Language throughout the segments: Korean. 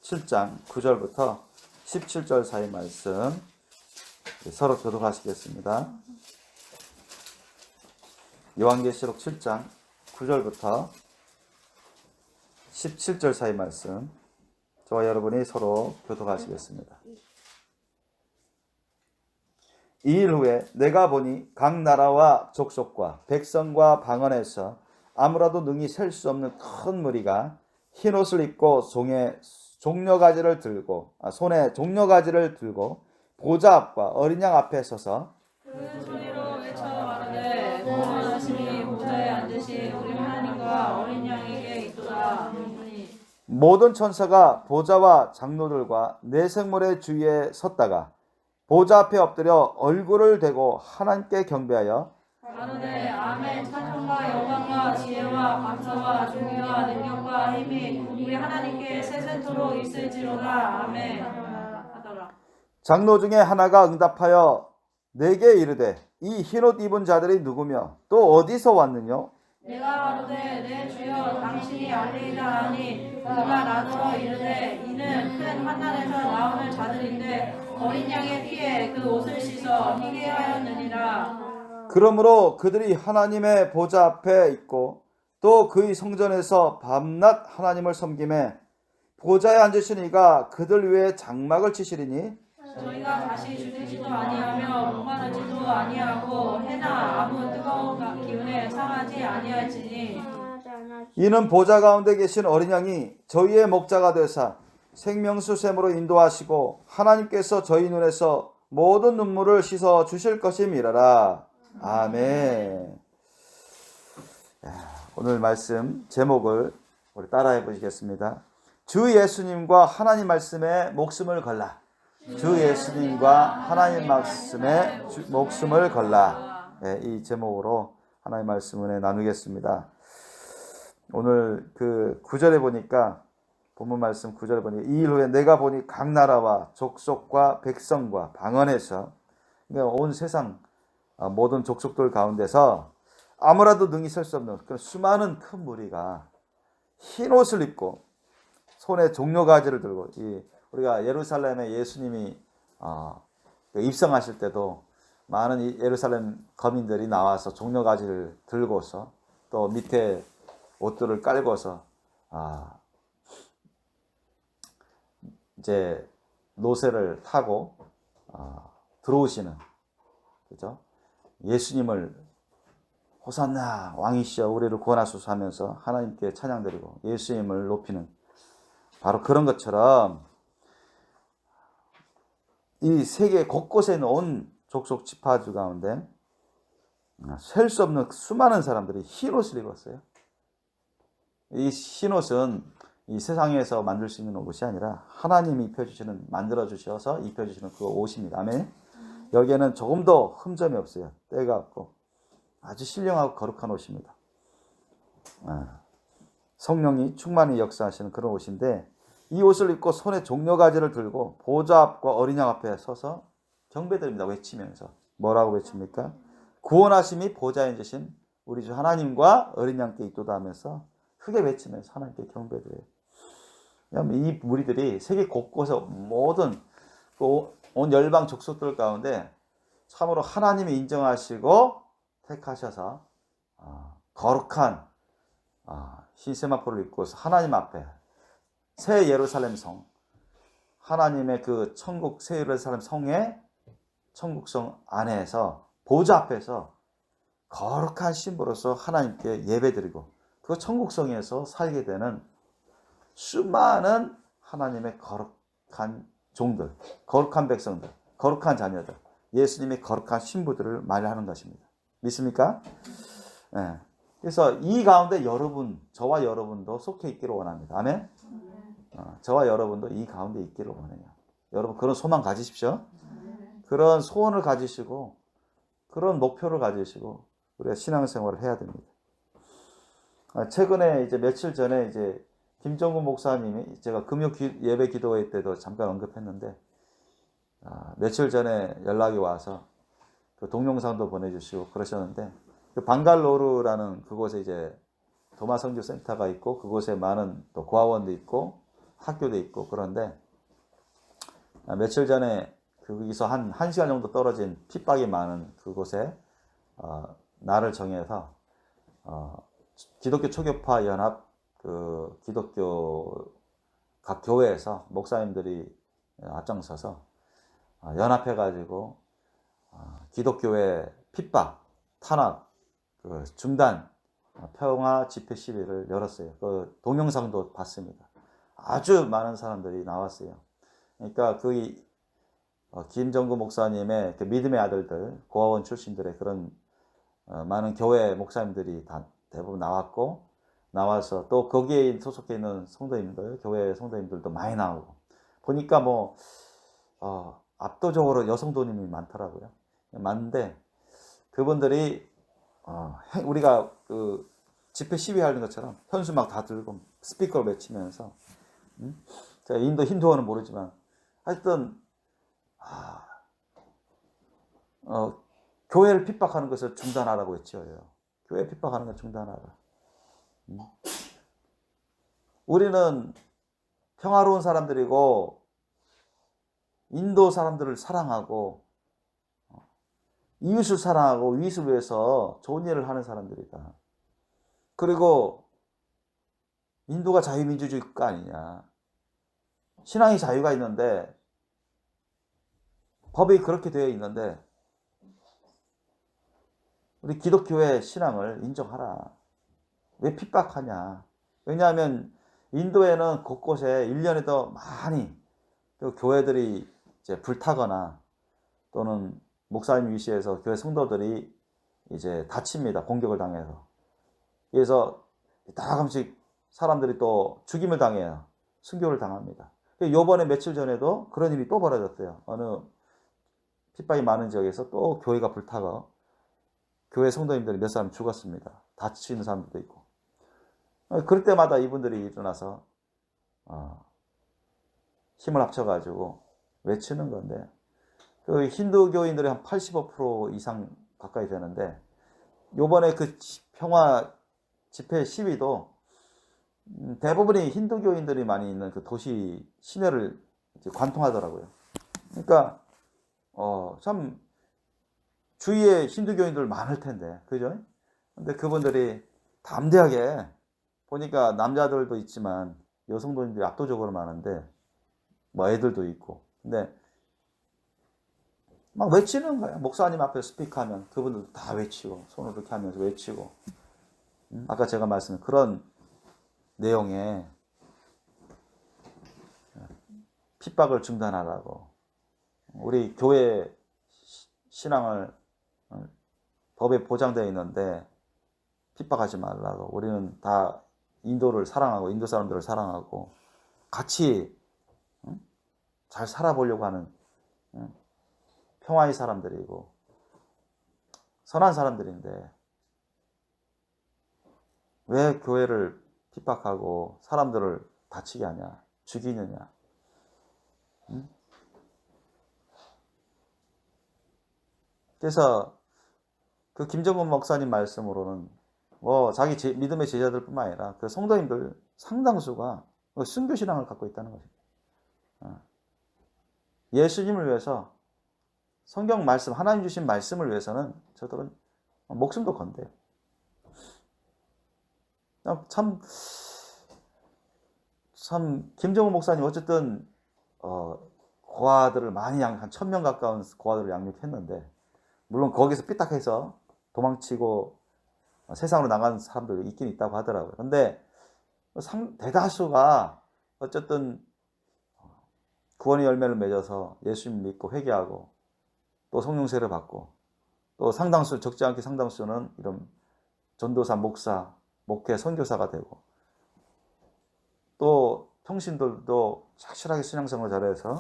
7장 9절부터 17절 사이 말씀 서로 교독하시겠습니다. 요한계시록 7장 9절부터 17절 사이 말씀 저와 여러분이 서로 교독하시겠습니다. 2일 후에 내가 보니 각 나라와 족속과 백성과 방언에서 아무라도 능히 셀 수 없는 큰 무리가 흰 옷을 입고 손에 종려가지를 들고 보좌 앞과 어린 양 앞에 서서 큰 소리로 외쳐 가로되 구원하심이 보좌에 앉으신 우리 하나님과 어린 양에게 있도다. 모든 천사가 보좌와 장로들과 네 생물의 주위에 섰다가 보좌 앞에 엎드려 얼굴을 대고 하나님께 경배하여 가로되 아멘. 찬송과 영광과 지혜와 감사와 존귀와 능력과 힘이 우리 하나님께 세세토록 있을지로다. 아멘. 하더라. 장로 중에 하나가 응답하여 내게 이르되 이 흰옷 입은 자들이 누구며 또 어디서 왔느냐? 내가 가로되 내 주여 당신이 알리이다 하니 그가 나더러 이르되 이는 큰 환난에서 나오는 자들인데 어린 양의 피에 그 옷을 씻어 희게 하였느니라. 그러므로 그들이 하나님의 보좌 앞에 있고 또 그의 성전에서 밤낮 하나님을 섬기매 보좌에 앉으신 이가 그들 위에 장막을 치시리니 저희가 다시 죽이지도 아니하며 목마르지도 아니하고 해나 아무 뜨거운 기운에 상하지 아니할지니 이는 보좌 가운데 계신 어린 양이 저희의 목자가 되사 생명수 샘으로 인도하시고 하나님께서 저희 눈에서 모든 눈물을 씻어 주실 것임이라라. 아멘. 오늘 말씀 제목을 우리 따라해 보시겠습니다. 주 예수님과 하나님 말씀에 목숨을 걸라. 주 예수님과 하나님 말씀에 목숨을 걸라. 네, 이 제목으로 하나님 말씀 은혜 나누겠습니다. 오늘 그 9절에 보니까 본문 말씀 9절에 보니까 이 일 후에 내가 보니 각 나라와 족속과 백성과 방언에서 그러니까 온 세상 모든 족속들 가운데서 아무라도 능히 설 수 없는 그런 수많은 큰 무리가 흰 옷을 입고 손에 종려가지를 들고 우리가 예루살렘에 예수님이 입성하실 때도 많은 예루살렘 거민들이 나와서 종려가지를 들고서 또 밑에 옷들을 깔고서 이제 노새를 타고 들어오시는 그죠? 예수님을 호산나 왕이시여 우리를 구원하소서 하면서 하나님께 찬양드리고 예수님을 높이는 바로 그런 것처럼 이 세계 곳곳에 있는 온 족속 지파주 가운데 셀 수 없는 수많은 사람들이 흰 옷을 입었어요. 이 흰 옷은 이 세상에서 만들 수 있는 옷이 아니라 하나님이 입혀주시는 만들어주셔서 입혀주시는 그 옷입니다. 아멘. 여기에는 조금도 흠점이 없어요. 때가 없고 아주 신령하고 거룩한 옷입니다. 성령이 충만히 역사하시는 그런 옷인데 이 옷을 입고 손에 종려가지를 들고 보좌 앞과 어린 양 앞에 서서 경배드립니다. 외치면서 뭐라고 외칩니까? 구원하심이 보좌에 앉으신 우리 주 하나님과 어린 양께 있도다 하면서 크게 외치면서 하나님께 경배드려요. 이 무리들이 세계 곳곳에 모든 온 열방 족속들 가운데 참으로 하나님이 인정하시고 택하셔서 거룩한 흰 세마포를 입고서 하나님 앞에 새 예루살렘 성 하나님의 그 천국 새 예루살렘 성의 천국성 안에서 보좌 앞에서 거룩한 신부로서 하나님께 예배드리고 그 천국성에서 살게 되는 수많은 하나님의 거룩한 종들, 거룩한 백성들, 거룩한 자녀들, 예수님의 거룩한 신부들을 말하는 것입니다. 믿습니까? 네. 그래서 이 가운데 여러분, 저와 여러분도 속해 있기를 원합니다. 아멘? 저와 여러분도 이 가운데 있기를 원해요. 여러분 그런 소망 가지십시오. 그런 소원을 가지시고 그런 목표를 가지시고 우리가 신앙생활을 해야 됩니다. 최근에 이제 며칠 전에 이제 김정근 목사님이 제가 금요 예배 기도회 때도 잠깐 언급했는데 며칠 전에 연락이 와서 그 동영상도 보내주시고 그러셨는데 그 방갈로르라는 그곳에 이제 도마 선교 센터가 있고 그곳에 많은 또 고아원도 있고 학교도 있고 그런데 며칠 전에 거기서 한 1시간 정도 떨어진 핍박이 많은 그곳에 날을 정해서 기독교 초교파 연합 그 기독교 각 교회에서 목사님들이 앞장서서 연합해가지고 기독교의 핍박, 탄압, 그 중단, 평화 집회 시위를 열었어요. 그 동영상도 봤습니다. 아주 많은 사람들이 나왔어요. 그러니까 그 김정구 목사님의 그 믿음의 아들들, 고아원 출신들의 그런 많은 교회 목사님들이 다 대부분 나왔고, 나와서 또 거기에 소속해 있는 성도님들, 교회 성도님들도 많이 나오고 보니까 뭐 압도적으로 여성도님이 많더라고요. 많은데 그분들이 우리가 그 집회 시위하는 것처럼 현수막 다 들고 스피커를 외치면서 제가 인도 힌두어는 모르지만 하여튼 교회를 핍박하는 것을 중단하라고 외쳐요. 교회 핍박하는 걸 중단하라. 우리는 평화로운 사람들이고 인도 사람들을 사랑하고 이웃을 사랑하고 이웃을 위해서 좋은 일을 하는 사람들이다. 그리고 인도가 자유민주주의 국가 아니냐. 신앙의 자유가 있는데 법이 그렇게 되어 있는데 우리 기독교의 신앙을 인정하라. 왜 핍박하냐. 왜냐하면 인도에는 곳곳에 1년에도 많이 또 교회들이 이제 불타거나 또는 목사님 위시해서 교회 성도들이 이제 다칩니다. 공격을 당해서. 그래서 가끔씩 사람들이 또 죽임을 당해요. 순교를 당합니다. 요번에 며칠 전에도 그런 일이 또 벌어졌어요. 어느 핍박이 많은 지역에서 또 교회가 불타고 교회 성도님들이 몇 사람 죽었습니다. 다치는 사람들도 있고. 그럴 때마다 이분들이 일어나서 힘을 합쳐가지고 외치는 건데 그 힌두교인들이 한 85% 이상 가까이 되는데 요번에 그 평화 집회 시위도 대부분이 힌두교인들이 많이 있는 그 도시 시내를 관통하더라고요. 그러니까 참 주위에 힌두교인들 많을 텐데 그죠? 근데 그분들이 담대하게 보니까 남자들도 있지만 여성도인들이 압도적으로 많은데 뭐 애들도 있고 근데 막 외치는 거야. 목사님 앞에 스피커하면 그분들도 다 외치고 손을 이렇게 하면서 외치고 아까 제가 말씀드린 그런 내용에 핍박을 중단하라고 우리 교회 신앙을 법에 보장되어 있는데 핍박하지 말라고 우리는 다 인도를 사랑하고 인도 사람들을 사랑하고 같이 잘 살아보려고 하는 평화의 사람들이고 선한 사람들인데 왜 교회를 핍박하고 사람들을 다치게 하냐 죽이느냐 그래서 그 김정은 목사님 말씀으로는 뭐 자기 믿음의 제자들뿐만 아니라 그 성도님들 상당수가 순교신앙을 갖고 있다는 것입니다. 예수님을 위해서 성경 말씀 하나님 주신 말씀을 위해서는 저들은 목숨도 건대요. 참 김정은 목사님 어쨌든 고아들을 많이 한 1000명 가까운 고아들을 양육했는데 물론 거기서 삐딱해서 도망치고 세상으로 나간 사람들 있긴 있다고 하더라고요. 근데 대다수가 어쨌든 구원의 열매를 맺어서 예수님 믿고 회개하고 또 성령세를 받고 또 상당수 적지 않게 상당수는 이런 전도사, 목사, 목회, 선교사가 되고 또 평신들도 착실하게 신앙생활을 잘해서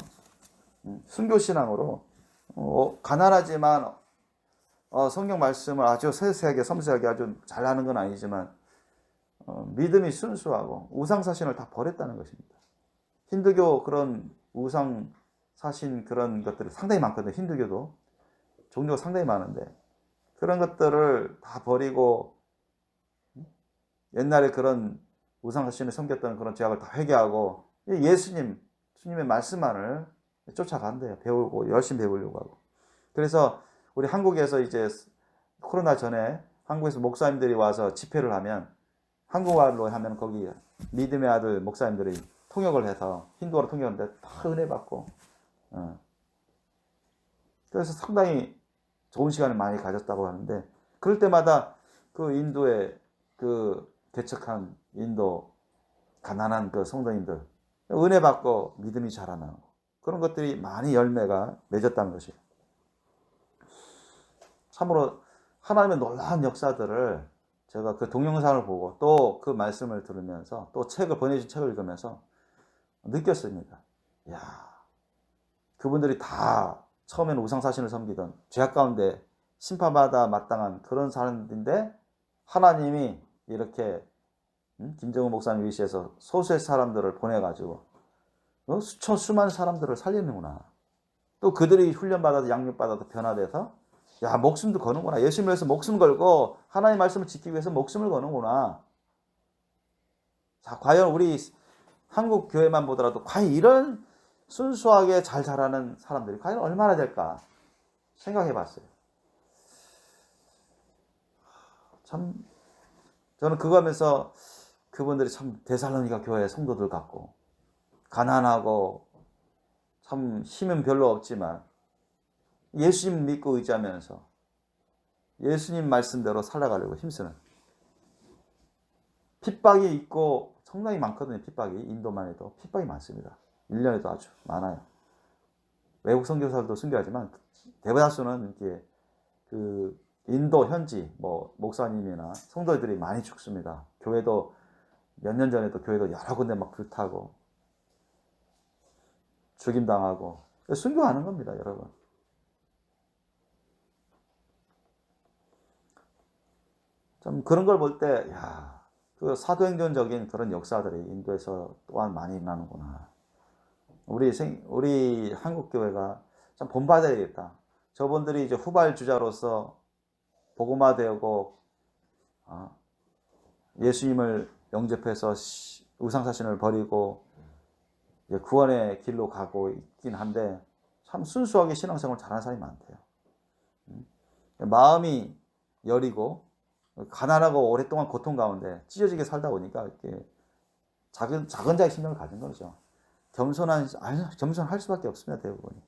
순교신앙으로 가난하지만 성경 말씀을 아주 세세하게 섬세하게 아주 잘하는 건 아니지만 믿음이 순수하고 우상사신을 다 버렸다는 것입니다. 힌두교 그런 우상사신 그런 것들이 상당히 많거든요. 힌두교도 종류가 상당히 많은데 그런 것들을 다 버리고 옛날에 그런 우상사신을 섬겼던 그런 죄악을 다 회개하고 주님의 말씀만을 쫓아간대요. 배우고 열심히 배우려고 하고. 그래서 우리 한국에서 이제 코로나 전에 한국에서 목사님들이 와서 집회를 하면 한국말로 하면 거기 믿음의 아들 목사님들이 통역을 해서 힌두어로 통역하는데 다 은혜 받고. 그래서 상당히 좋은 시간을 많이 가졌다고 하는데 그럴 때마다 그 인도의 그 개척한 인도 가난한 그 성도님들 은혜 받고 믿음이 자라나고 그런 것들이 많이 열매가 맺었다는 것이에요. 참으로 하나님의 놀라운 역사들을 제가 그 동영상을 보고 또 그 말씀을 들으면서 또 보내준 책을 읽으면서 느꼈습니다. 야, 그분들이 다 처음에는 우상사신을 섬기던 죄악 가운데 심판받아 마땅한 그런 사람들인데 하나님이 이렇게 김정은 목사님 위시해서 소수의 사람들을 보내가지고 수많은 사람들을 살리는구나. 또 그들이 훈련받아서 양육받아서 변화돼서 야 목숨도 거는구나. 예수님을 위해서 목숨 걸고 하나님의 말씀을 지키기 위해서 목숨을 거는구나. 자, 과연 우리 한국 교회만 보더라도 과연 이런 순수하게 잘 자라는 사람들이 과연 얼마나 될까 생각해 봤어요. 참 저는 그거 하면서 그분들이 참 데살로니가 교회 성도들 같고 가난하고 참 힘은 별로 없지만 예수님 믿고 의지하면서 예수님 말씀대로 살아가려고 힘쓰는 핍박이 있고 상당히 많거든요. 핍박이 인도만 해도 핍박이 많습니다. 1년에도 아주 많아요. 외국 선교사들도 순교하지만 대다수는 이렇게 그 인도 현지 목사님이나 성도들이 많이 죽습니다. 교회도 몇 년 전에도 교회도 여러 군데 막 불타고 죽임당하고 순교하는 겁니다, 여러분. 좀 그런 걸 볼 때, 야, 그 사도행전적인 그런 역사들이 인도에서 또한 많이 일어나는구나. 우리 한국 교회가 참 본받아야겠다. 저분들이 이제 후발주자로서 복음화되고 예수님을 영접해서 우상사신을 버리고 구원의 길로 가고 있긴 한데 참 순수하게 신앙생활 잘하는 사람이 많대요. 마음이 여리고 가난하고 오랫동안 고통 가운데 찢어지게 살다 보니까 이렇게 작은 자의 심령을 가진 거죠. 겸손할 수밖에 없습니다, 대부분이.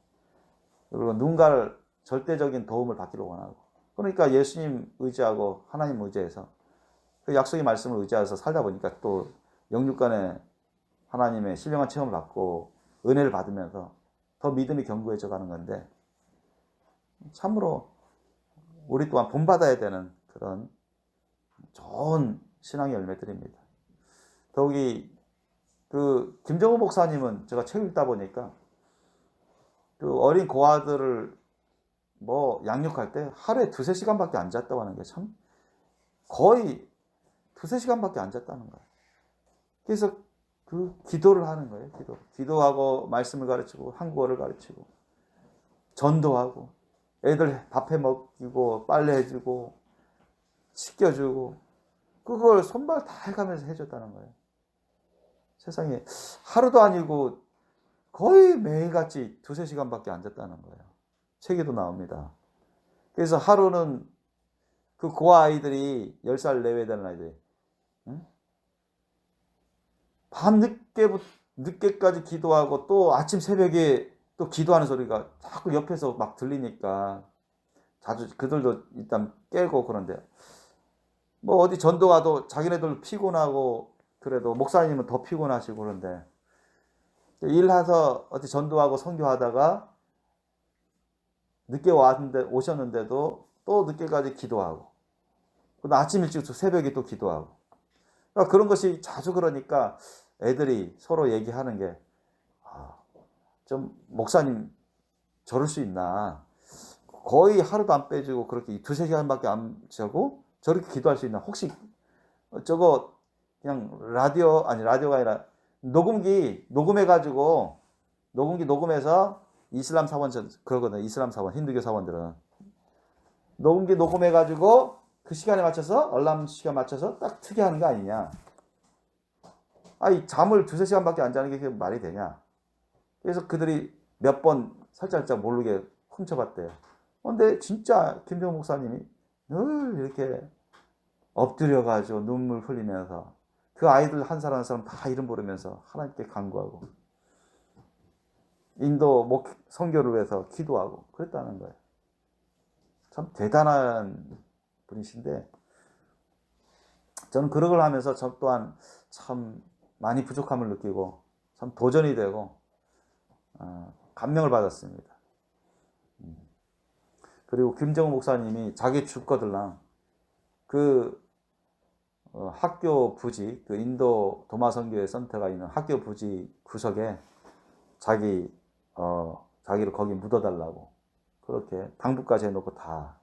그리고 누군가를 절대적인 도움을 받기를 원하고. 그러니까 예수님 의지하고 하나님 의지해서 그 약속의 말씀을 의지해서 살다 보니까 또 영육간에 하나님의 신령한 체험을 받고 은혜를 받으면서 더 믿음이 견고해져 가는 건데 참으로 우리 또한 본받아야 되는 그런 좋은 신앙의 열매들입니다. 더욱이 그 김정은 목사님은 제가 책 읽다 보니까 그 어린 고아들을 양육할 때 하루에 2-3시간밖에 안 잤다고 하는 게 참 거의 2-3시간밖에 안 잤다는 거예요. 그래서 그 기도를 하는 거예요. 기도하고 말씀을 가르치고 한국어를 가르치고 전도하고 애들 밥해 먹이고 빨래 해주고 씻겨주고 그걸 손발 다 해가면서 해줬다는 거예요. 세상에 하루도 아니고 거의 매일같이 2-3시간밖에 안 잤다는 거예요. 책에도 나옵니다. 그래서 하루는 그 고아 아이들이 10살 내외 되는 아이들이 밤 늦게까지 기도하고 또 아침 새벽에 또 기도하는 소리가 자꾸 옆에서 막 들리니까 자주 그들도 일단 깨고 그런데 어디 전도 가도 자기네들 피곤하고 그래도 목사님은 더 피곤하시고 그런데 일해서 어디 전도하고 선교하다가 늦게 오셨는데도 또 늦게까지 기도하고 아침 일찍 새벽에 또 기도하고 그러니까 그런 것이 자주 그러니까 애들이 서로 얘기하는 게 좀 목사님 저럴 수 있나 거의 하루도 안 빼주고 그렇게 2-3시간밖에 안 자고 저렇게 기도할 수 있나 혹시 저거 그냥 라디오가 아니라 녹음기 녹음해서 이슬람 사원 그러거든. 이슬람 사원 힌두교 사원들은 녹음기 녹음해가지고 그 시간에 맞춰서 알람 시간 맞춰서 딱 트게 하는 거 아니냐. 아이 잠을 두세 시간밖에 안 자는 게 그게 말이 되냐. 그래서 그들이 몇 번 살짝살짝 모르게 훔쳐봤대요. 근데 진짜 김병 목사님이 늘 이렇게 엎드려가지고 눈물 흘리면서 그 아이들 한 사람 한 사람 다 이름 부르면서 하나님께 간구하고 인도 선교를 위해서 기도하고 그랬다는 거예요. 참 대단한 분이신데 저는 그런 걸 하면서 저 또한 참 많이 부족함을 느끼고 참 도전이 되고 감명을 받았습니다. 그리고 김정우 목사님이 자기 주거들랑 그 학교 부지, 그 인도 도마선교회 센터가 있는 학교 부지 구석에 자기를 거기 묻어달라고 그렇게 당부까지 해놓고 다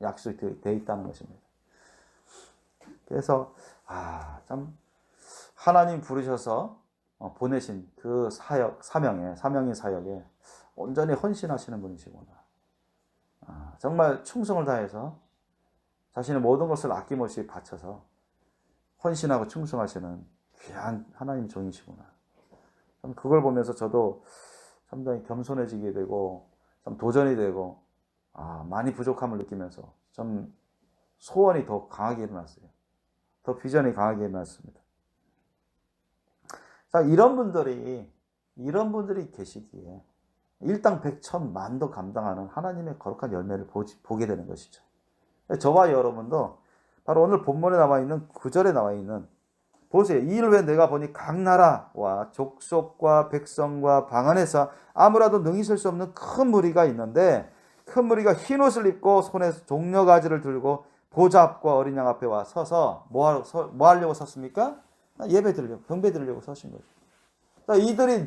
약속이 돼 있다는 것입니다. 그래서 참 하나님 부르셔서 보내신 그 사명인 사역에 온전히 헌신하시는 분이시구나. 정말 충성을 다해서 자신의 모든 것을 아낌없이 바쳐서 헌신하고 충성하시는 귀한 하나님 종이시구나. 그걸 보면서 저도 상당히 겸손해지게 되고 좀 도전이 되고 많이 부족함을 느끼면서 좀 소원이 더 강하게 일어났어요. 더 비전이 강하게 일어났습니다. 자, 이런 분들이 계시기에 일당 백천만도 감당하는 하나님의 거룩한 열매를 보게 되는 것이죠. 저와 여러분도 바로 오늘 본문에 나와 있는 9절에 나와 있는 보세요. 이 일 후에 내가 보니 각 나라와 족속과 백성과 방 안에서 아무라도 능히 설 수 없는 큰 무리가 있는데 큰 무리가 흰 옷을 입고 손에 종려가지를 들고 보좌 앞과 어린 양 앞에 와 서서 뭐 하려고 섰습니까? 예배 드리려고, 경배 드리려고 서신 거죠. 이들이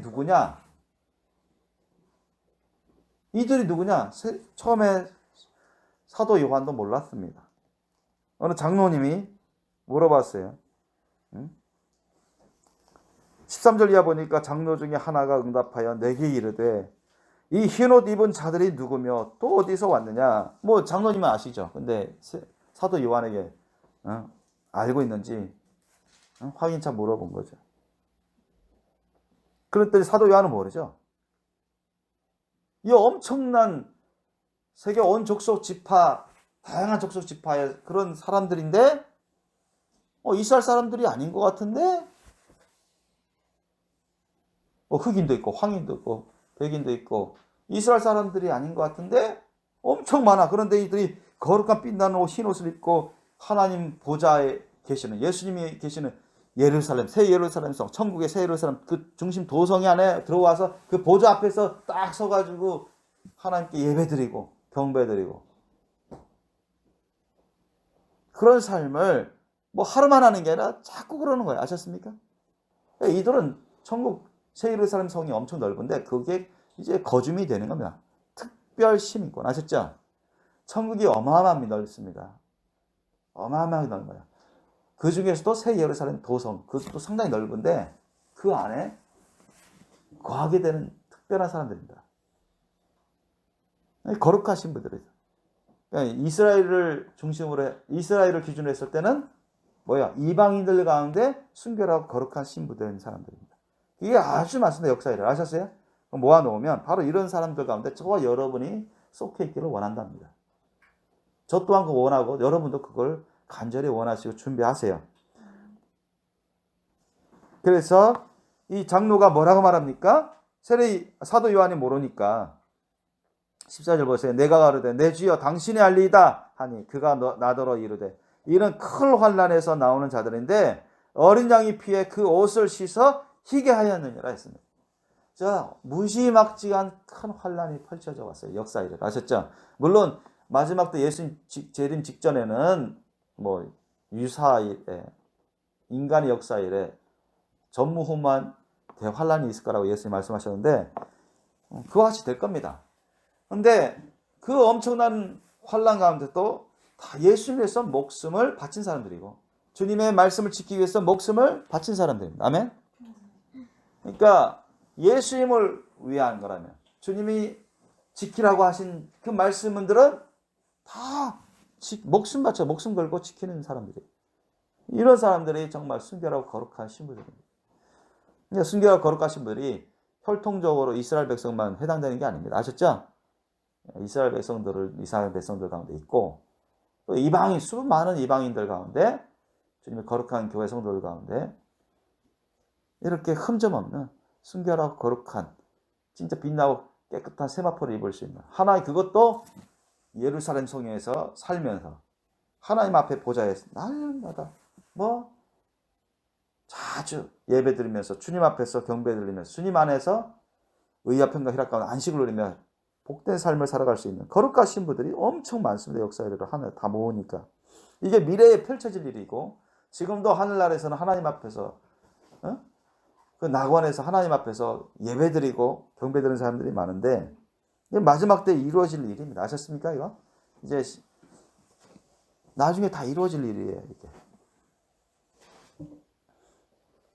누구냐? 처음에 사도 요한도 몰랐습니다. 어느 장로님이 물어봤어요. 13절 이하 보니까 장로 중에 하나가 응답하여 내게 이르되 이 흰옷 입은 자들이 누구며 또 어디서 왔느냐? 뭐 장로님은 아시죠? 근데 사도 요한에게 알고 있는지 확인차 물어본 거죠. 그랬더니 사도 요한은 모르죠. 이 엄청난 세계 온 족속 지파, 다양한 족속 지파의 그런 사람들인데 이스라엘 사람들이 아닌 것 같은데 흑인도 있고 황인도 있고 백인도 있고 이스라엘 사람들이 아닌 것 같은데 엄청 많아. 그런데 이들이 거룩한 빛나는 흰 옷을 입고 하나님 보좌에 계시는 예수님이 계시는 예루살렘, 새 예루살렘 성, 천국의 새 예루살렘 그 중심 도성이 안에 들어와서 그 보좌 앞에서 딱 서가지고 하나님께 예배드리고 경배드리고 그런 삶을 하루만 하는 게 아니라 자꾸 그러는 거예요. 아셨습니까? 이들은 천국 새 예루살렘 성이 엄청 넓은데 그게 이제 거줌이 되는 겁니다. 특별 시민권 아셨죠? 천국이 어마어마하게 넓습니다. 어마어마하게 넓어요. 그 중에서도 새 예루살렘 도성 그것도 상당히 넓은데 그 안에 거하게 되는 특별한 사람들입니다. 거룩하신 분들이죠. 그러니까 이스라엘을 기준으로 했을 때는 이방인들 가운데 순결하고 거룩한 신부된 사람들입니다. 이게 아주 많습니다. 역사를 아셨어요? 모아놓으면 바로 이런 사람들 가운데 저와 여러분이 속해 있기를 원한답니다. 저 또한 그거 원하고 여러분도 그걸 간절히 원하시고 준비하세요. 그래서 이 장로가 뭐라고 말합니까? 사도 요한이 모르니까 14절 보세요. 내가 가로되 내 주여 당신이 알리이다 하니 그가 나더러 이르되 이는 큰 환난에서 나오는 자들인데 어린 양이 피해 그 옷을 씻어 희게 하였느니라 했습니다. 자, 무지막지한 큰 환난이 펼쳐져 왔어요. 역사 이래 아셨죠? 물론 마지막 때 예수님 재림 직전에는 유사일에 인간의 역사 이래 전무후무한 대환란이 있을 거라고 예수님 말씀하셨는데 그와 같이 될 겁니다. 근데 그 엄청난 환난 가운데도 다 예수님 위해서 목숨을 바친 사람들이고 주님의 말씀을 지키기 위해서 목숨을 바친 사람들입니다. 아멘? 그러니까 예수님을 위한 거라면 주님이 지키라고 하신 그 말씀들은 다 목숨 걸고 지키는 사람들이에요. 이런 사람들이 정말 순결하고 거룩한 신부들입니다. 순교가 거룩하신 분들이 혈통적으로 이스라엘 백성만 해당되는 게 아닙니다. 아셨죠? 이스라엘 백성들 가운데 있고 또 이방인 수많은 이방인들 가운데 주님의 거룩한 교회 성도들 가운데 이렇게 흠점 없는 순결하고 거룩한 진짜 빛나고 깨끗한 세마포를 입을 수 있는 하나의 그것도 예루살렘 성에서 살면서 하나님 앞에 보좌에 날마다 자주 예배 드리면서 주님 앞에서 경배 드리면서 주님 안에서 의와 평강 희락 가운데 안식을 누리며 복된 삶을 살아갈 수 있는 거룩하신 분들이 엄청 많습니다. 역사 이래로 하늘 다 모으니까 이게 미래에 펼쳐질 일이고 지금도 하늘나라에서는 하나님 앞에서 그 낙원에서 하나님 앞에서 예배 드리고 경배 드리는 사람들이 많은데 이게 마지막 때 이루어질 일입니다. 아셨습니까? 이거 이제 나중에 다 이루어질 일이에요. 이게.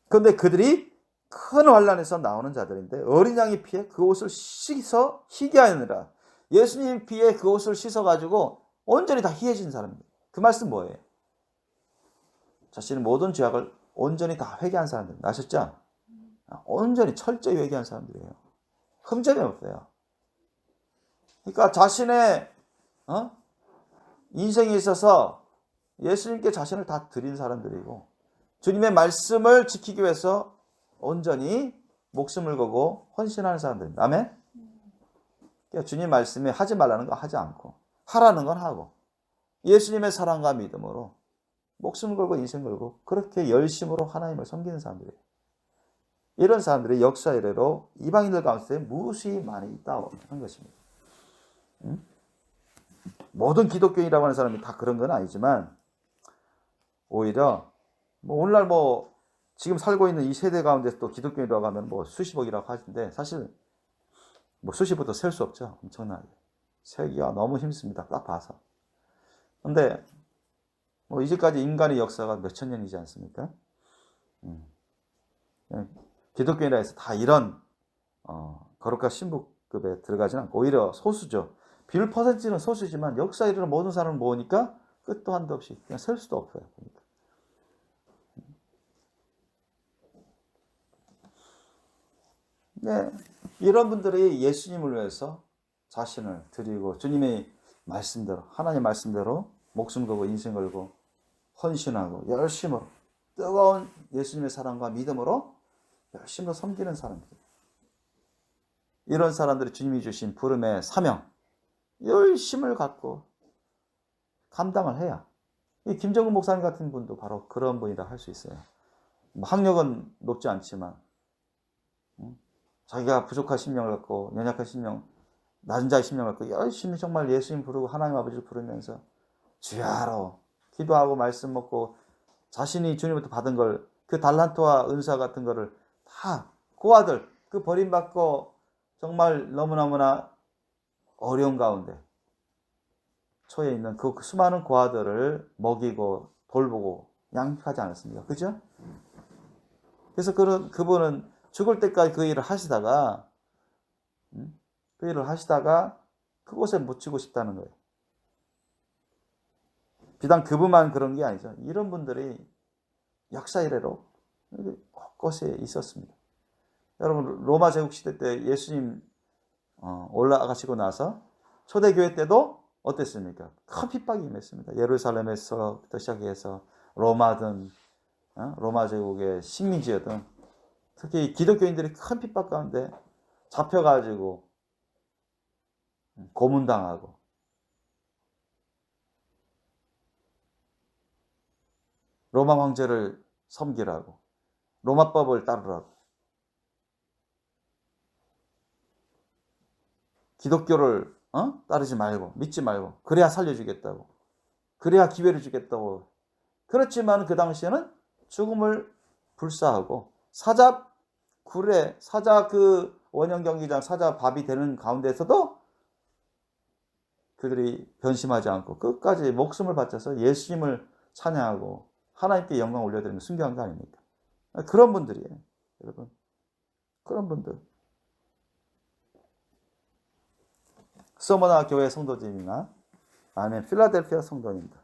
그런데 그들이 큰 환란에서 나오는 자들인데 어린 양의 피에 그 옷을 씻어 희게 하느라 예수님 피에 그 옷을 씻어가지고 온전히 다 희해진 사람입니다. 그 말씀 뭐예요? 자신의 모든 죄악을 온전히 다 회개한 사람들입니다. 아셨죠? 온전히 철저히 회개한 사람들이에요. 흠점이 없어요. 그러니까 자신의 인생에 있어서 예수님께 자신을 다 드린 사람들이고 주님의 말씀을 지키기 위해서 온전히 목숨을 걸고 헌신하는 사람들입니다. 아멘? 그러니까 주님 말씀에 하지 말라는 거 하지 않고 하라는 건 하고 예수님의 사랑과 믿음으로 목숨을 걸고 인생 걸고 그렇게 열심으로 하나님을 섬기는 사람들이에요. 이런 사람들이 역사 이래로 이방인들 가운데 무수히 많이 있다고 하는 것입니다. 모든 기독교인이라고 하는 사람이 다 그런 건 아니지만 오히려 오늘날 지금 살고 있는 이 세대 가운데서 또 기독교인이라고 하면 수십억이라고 하는데 사실 수십부터 셀 수 없죠. 엄청나게. 세기가 너무 힘습니다. 딱 봐서. 근데 이제까지 인간의 역사가 몇천 년이지 않습니까? 기독교인이라 해서 다 이런 거룩한 신부급에 들어가지는 않고 오히려 소수죠. 비율 퍼센트는 소수지만 역사 이르는 모든 사람을 모으니까 끝도 한도 없이 그냥 셀 수도 없어요. 그러니까. 네, 이런 분들이 예수님을 위해서 자신을 드리고 주님의 말씀대로 하나님 말씀대로 목숨 걸고 인생 걸고 헌신하고 열심으로 뜨거운 예수님의 사랑과 믿음으로 열심으로 섬기는 사람들. 이런 사람들이 주님이 주신 부름의 사명, 열심을 갖고 감당을 해야 이 김정은 목사님 같은 분도 바로 그런 분이라 할 수 있어요. 학력은 높지 않지만 자기가 부족한 심령을 갖고 연약한 심령, 낮은 자의 심령을 갖고 열심히 정말 예수님 부르고 하나님 아버지를 부르면서 주야로 기도하고 말씀 먹고 자신이 주님부터 받은 걸 그 달란트와 은사 같은 거를 다 고아들 그 버림받고 정말 너무너무나 어려운 가운데 처해 있는 그 수많은 고아들을 먹이고 돌보고 양육하지 않았습니까? 그죠? 그래서 그분은 죽을 때까지 그 일을 하시다가 그곳에 묻히고 싶다는 거예요. 비단 그분만 그런 게 아니죠. 이런 분들이 역사 이래로 곳곳에 있었습니다. 여러분 로마 제국 시대 때 예수님 올라가시고 나서 초대교회 때도 어땠습니까? 큰 핍박이 임했습니다. 예루살렘에서부터 시작해서 로마든 로마 제국의 식민지였던 특히 기독교인들이 큰 핍박 가운데 잡혀가지고 고문당하고 로마 황제를 섬기라고 로마법을 따르라고 기독교를 따르지 말고 믿지 말고 그래야 살려주겠다고 그래야 기회를 주겠다고 그렇지만 그 당시에는 죽음을 불사하고 사자 그 원형 경기장 사자 밥이 되는 가운데서도 그들이 변심하지 않고 끝까지 목숨을 바쳐서 예수님을 찬양하고 하나님께 영광 올려드리는 순교한 거 아닙니까? 그런 분들이에요. 여러분 그런 분들 서머나 교회 성도님이나 아니면 필라델피아 성도님들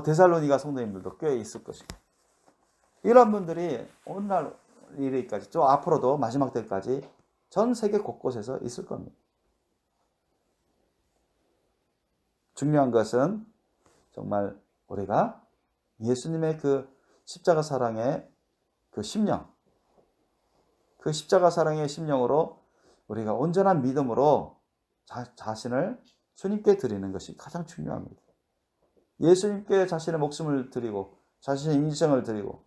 데살로니가 성도님들도 꽤 있을 것이고 이런 분들이 오늘날 이르기까지 또 앞으로도 마지막 때까지 전 세계 곳곳에서 있을 겁니다. 중요한 것은 정말 우리가 예수님의 그 십자가 사랑의 그 심령, 그 십자가 사랑의 심령으로 우리가 온전한 믿음으로 자신을 주님께 드리는 것이 가장 중요합니다. 예수님께 자신의 목숨을 드리고 자신의 인생을 드리고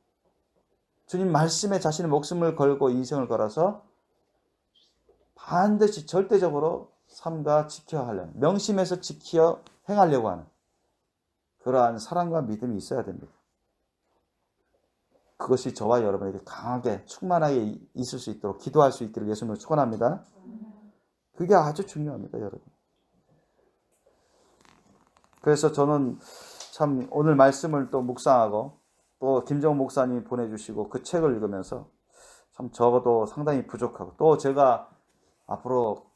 주님 말씀에 자신의 목숨을 걸고 인생을 걸어서 반드시 절대적으로 삼가 지켜야 하려는, 명심해서 지켜 행하려고 하는 그러한 사랑과 믿음이 있어야 됩니다. 그것이 저와 여러분에게 강하게 충만하게 있을 수 있도록 기도할 수 있기를 예수님을 축원합니다. 그게 아주 중요합니다, 여러분. 그래서 저는 참 오늘 말씀을 또 묵상하고 또 김정은 목사님이 보내주시고 그 책을 읽으면서 참 적어도 상당히 부족하고 또 제가 앞으로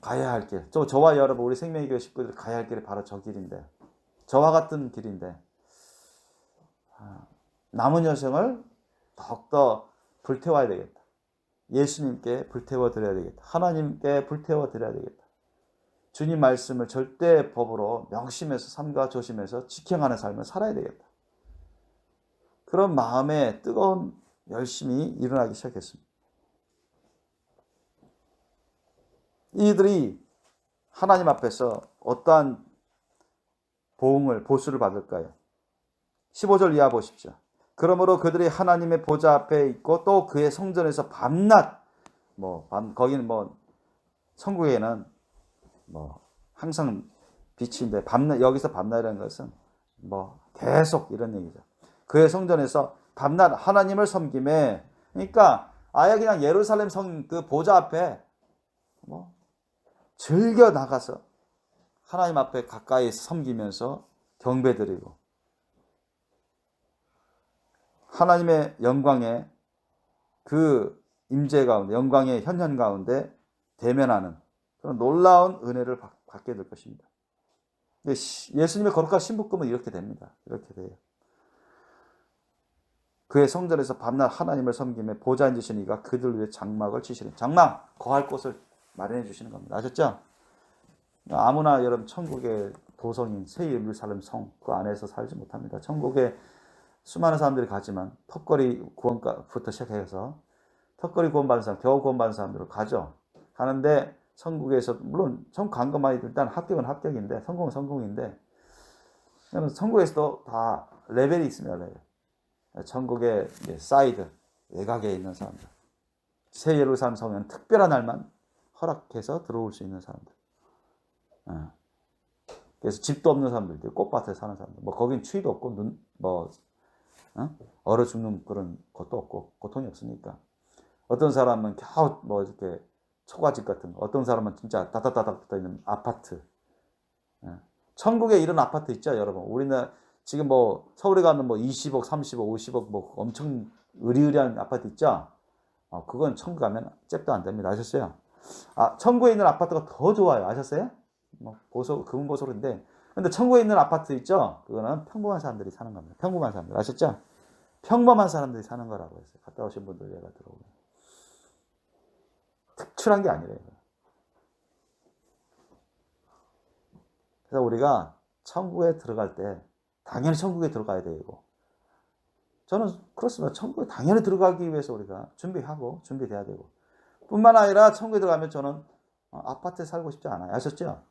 가야 할 길, 또 저와 여러분 우리 생명의 교회 식구들 가야 할 길이 바로 저 길인데, 저와 같은 길인데 남은 여생을 더욱더 불태워야 되겠다. 예수님께 불태워 드려야 되겠다. 하나님께 불태워 드려야 되겠다. 주님 말씀을 절대 법으로 명심해서 삼가 조심해서 지켜가는 삶을 살아야 되겠다. 그런 마음에 뜨거운 열심이 일어나기 시작했습니다. 이들이 하나님 앞에서 어떠한 보수를 받을까요? 15절 이하 보십시오. 그러므로 그들이 하나님의 보좌 앞에 있고 또 그의 성전에서 밤낮, 거기는 천국에는 항상 빛인데 여기서 밤낮이라는 것은 계속 이런 얘기죠. 그의 성전에서 밤낮 하나님을 섬김에, 그러니까 아예 그냥 예루살렘 성 그 보좌 앞에 즐겨 나가서 하나님 앞에 가까이 섬기면서 경배드리고 하나님의 영광의 그 임재 가운데, 영광의 현현 가운데 대면하는 그런 놀라운 은혜를 받게 될 것입니다. 예수님의 거룩한 신부금은 이렇게 됩니다. 이렇게 돼요. 그의 성전에서 밤낮 하나님을 섬김에 보좌 앉으신 이가 그들 위해 장막을 치시니, 장막, 거할 곳을 마련해 주시는 겁니다. 아셨죠? 아무나 여러분 천국의 도성인 새 예루살렘 성 그 안에서 살지 못합니다. 천국에 수많은 사람들이 가지만 턱걸이 구원부터 시작해서 턱걸이 구원받은 사람, 겨우 구원받은 사람들을 가죠. 가는데 천국에서 물론 천국 간 것만이 일단 합격은 합격인데 성공은 성공인데 천국에서도 다 레벨이 있습니다. 레벨. 천국의 사이드 외곽에 있는 사람들, 새 예루살렘 성에는 특별한 날만 허락해서 들어올 수 있는 사람들. 그래서 집도 없는 사람들, 꽃밭에 사는 사람들, 거긴 추위도 없고 얼어 죽는 그런 것도 없고 고통이 없으니까. 어떤 사람은 겨우 이렇게 초가집 같은 거, 어떤 사람은 진짜 다다다닥 붙어 있는 아파트. 천국에 이런 아파트 있죠, 여러분. 우리는 지금 서울에 가면 20억, 30억, 50억 엄청 으리으리한 아파트 있죠. 그건 천국 가면 잽도 안 됩니다. 아셨어요? 천국에 있는 아파트가 더 좋아요. 아셨어요? 금보소인데, 근데 천국에 있는 아파트 있죠? 그거는 평범한 사람들이 사는 겁니다. 평범한 사람들. 아셨죠? 평범한 사람들이 사는 거라고 했어요. 갔다 오신 분들 얘가 들어오면. 특출한 게 아니래요. 그래서 우리가 천국에 들어갈 때 당연히 천국에 들어가야 되고, 저는 그렇습니다. 천국에 당연히 들어가기 위해서 우리가 준비돼야 되고, 뿐만 아니라 천국에 들어가면 저는 아파트에 살고 싶지 않아요. 아셨죠?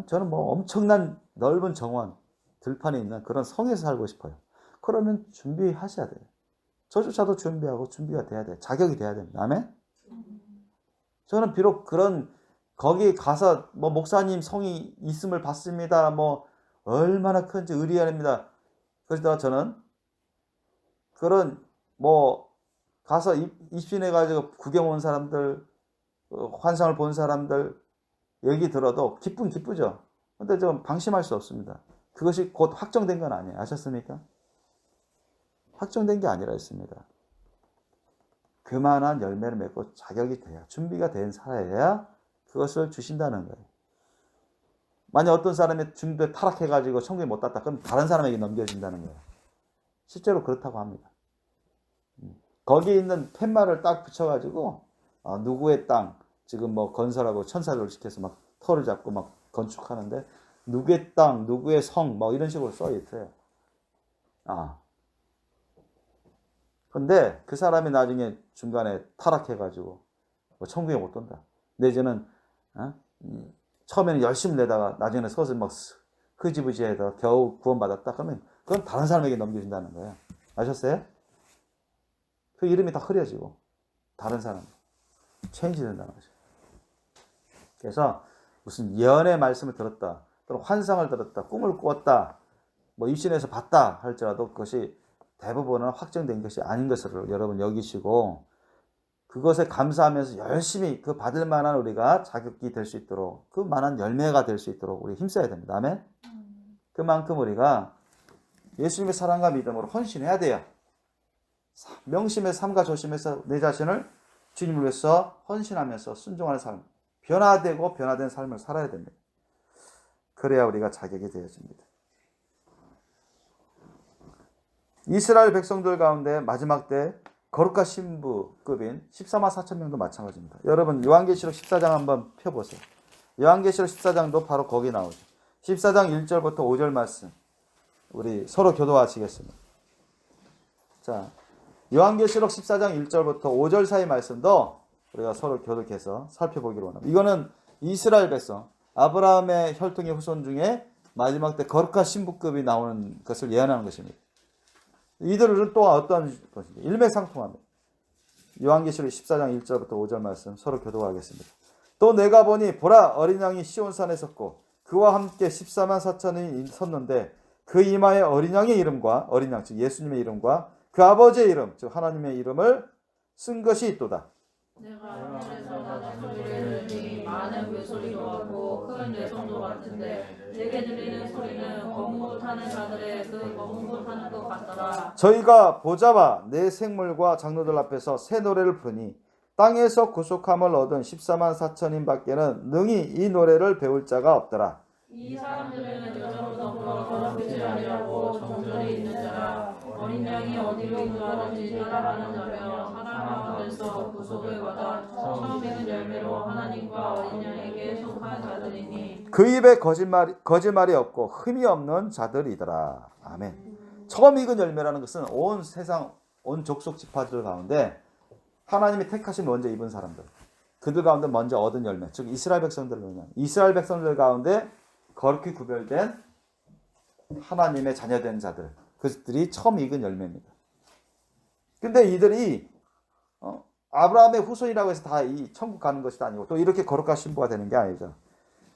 저는 엄청난 넓은 정원, 들판에 있는 그런 성에서 살고 싶어요. 그러면 준비하셔야 돼요. 저조차도 준비하고 준비가 돼야 돼요. 자격이 돼야 됩니다. 아멘? 저는 비록 거기 가서 목사님 성이 있음을 봤습니다. 얼마나 큰지 의리합니다. 그러다가 저는 그런 가서 입신해가지고 구경 온 사람들, 환상을 본 사람들 얘기 들어도 기쁘죠. 근데 좀 방심할 수 없습니다. 그것이 곧 확정된 건 아니에요. 아셨습니까? 확정된 게 아니라 있습니다. 그만한 열매를 맺고 자격이 돼야, 준비가 된 살아야 그것을 주신다는 거예요. 만약 어떤 사람이 준비에 타락해가지고 천국에 못 갔다, 그럼 다른 사람에게 넘겨진다는 거예요. 실제로 그렇다고 합니다. 거기 있는 팻말을 딱 붙여가지고 누구의 땅 지금 뭐 건설하고 천사들을 시켜서 막 터를 잡고 막 건축하는데 누구의 땅, 누구의 성 뭐 이런 식으로 써 있어요. 근데 그 사람이 나중에 중간에 타락해가지고 뭐 천국에 못 돈다. 내지는 처음에는 열심히 내다가 나중에는 서서 막 흐지부지해서 겨우 구원받았다. 그러면 그건 다른 사람에게 넘겨준다는 거예요. 아셨어요? 그 이름이 다 흐려지고 다른 사람 체인지 된다는 거죠. 그래서 무슨 예언의 말씀을 들었다, 또는 환상을 들었다, 꿈을 꾸었다, 뭐 입신에서 봤다 할지라도 그것이 대부분은 확정된 것이 아닌 것을 여러분 여기시고 그것에 감사하면서 열심히 그 받을 만한 우리가 자격이 될 수 있도록 그 만한 열매가 될 수 있도록 우리 힘써야 됩니다. 아멘. 그만큼 우리가 예수님의 사랑과 믿음으로 헌신해야 돼요. 명심의 삶과 조심해서 내 자신을 주님을 위해서 헌신하면서 순종하는 삶, 변화되고 변화된 삶을 살아야 됩니다. 그래야 우리가 자격이 되어집니다. 이스라엘 백성들 가운데 마지막 때 거룩한 신부급인 14만 4천 명도 마찬가지입니다. 여러분 요한계시록 14장 한번 펴보세요. 요한계시록 14장도 바로 거기 나오죠. 14장 1절부터 5절 말씀 우리 서로 교도하시겠습니다. 자, 요한계시록 14장 1절부터 5절 사이 말씀도 우리가 서로 교독해서 살펴보기로 원합니다. 이거는 이스라엘 백성 아브라함의 혈통의 후손 중에 마지막 때 거룩한 신부급이 나오는 것을 예언하는 것입니다. 이들은 또 어떤 것인지 일맥상통합니다. 요한계시록 14장 1절부터 5절 말씀 서로 교독하겠습니다. 또 내가 보니 보라 어린 양이 시온산에 섰고 그와 함께 14만 4천이 섰는데 그 이마에 어린 양의 이름과 어린 양 즉 예수님의 이름과 그 아버지의 이름 즉 하나님의 이름을 쓴 것이 있도다. 내가 하늘에서 나는 소리를 들으니 많은 물소리도 같고 큰 내성도 같은데 내게 들리는 소리는 검은 옷 하는 자들의 그 검은 옷 하는 것 같더라. 저희가 보좌와 내 생물과 장로들 앞에서 새 노래를 부르니 땅에서 구속함을 얻은 14만 4천인 밖에는 능히 이 노래를 배울 자가 없더라. 이 사람들은 여자로 더불어 더럽히지 아니하고 정절이 있는 자라 어린 양이 어디로 인도하든지 따라가는 자며 사람 가운데서 구속을 받아 처음 익은 열매로 하나님과 어린 양에게 속한 자들이니 그 입에 거짓말이 없고 흠이 없는 자들이더라. 아멘. 처음 익은 열매라는 것은 온 세상 온 족속 지파들 가운데 하나님이 택하신 먼저 입은 사람들 그들 가운데 먼저 얻은 열매 즉 이스라엘 백성들 가운데 거룩히 구별된 하나님의 자녀된 자들 그들이 처음 익은 열매입니다. 근데 이들이 아브라함의 후손이라고 해서 다 이 천국 가는 것이 아니고 또 이렇게 거룩한 신부가 되는 게 아니죠.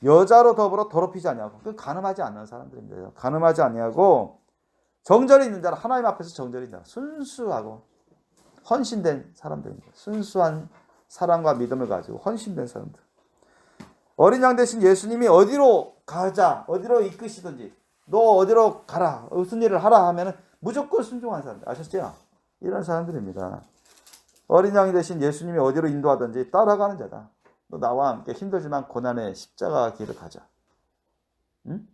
여자로 더불어 더럽히지 아니하고 그 가늠하지 않는 사람들입니다. 가늠하지 아니하고 정절이 있는 자는 하나님 앞에서 정절이 있는 자 순수하고 헌신된 사람들입니다. 순수한 사랑과 믿음을 가지고 헌신된 사람들. 어린 양 대신 예수님이 어디로 가자, 어디로 이끄시든지, 너 어디로 가라, 무슨 일을 하라 하면은 무조건 순종한 사람들. 아셨죠? 이런 사람들입니다. 어린 양이 대신 예수님이 어디로 인도하든지 따라가는 자다. 너 나와 함께 힘들지만 고난의 십자가 길을 가자. 응?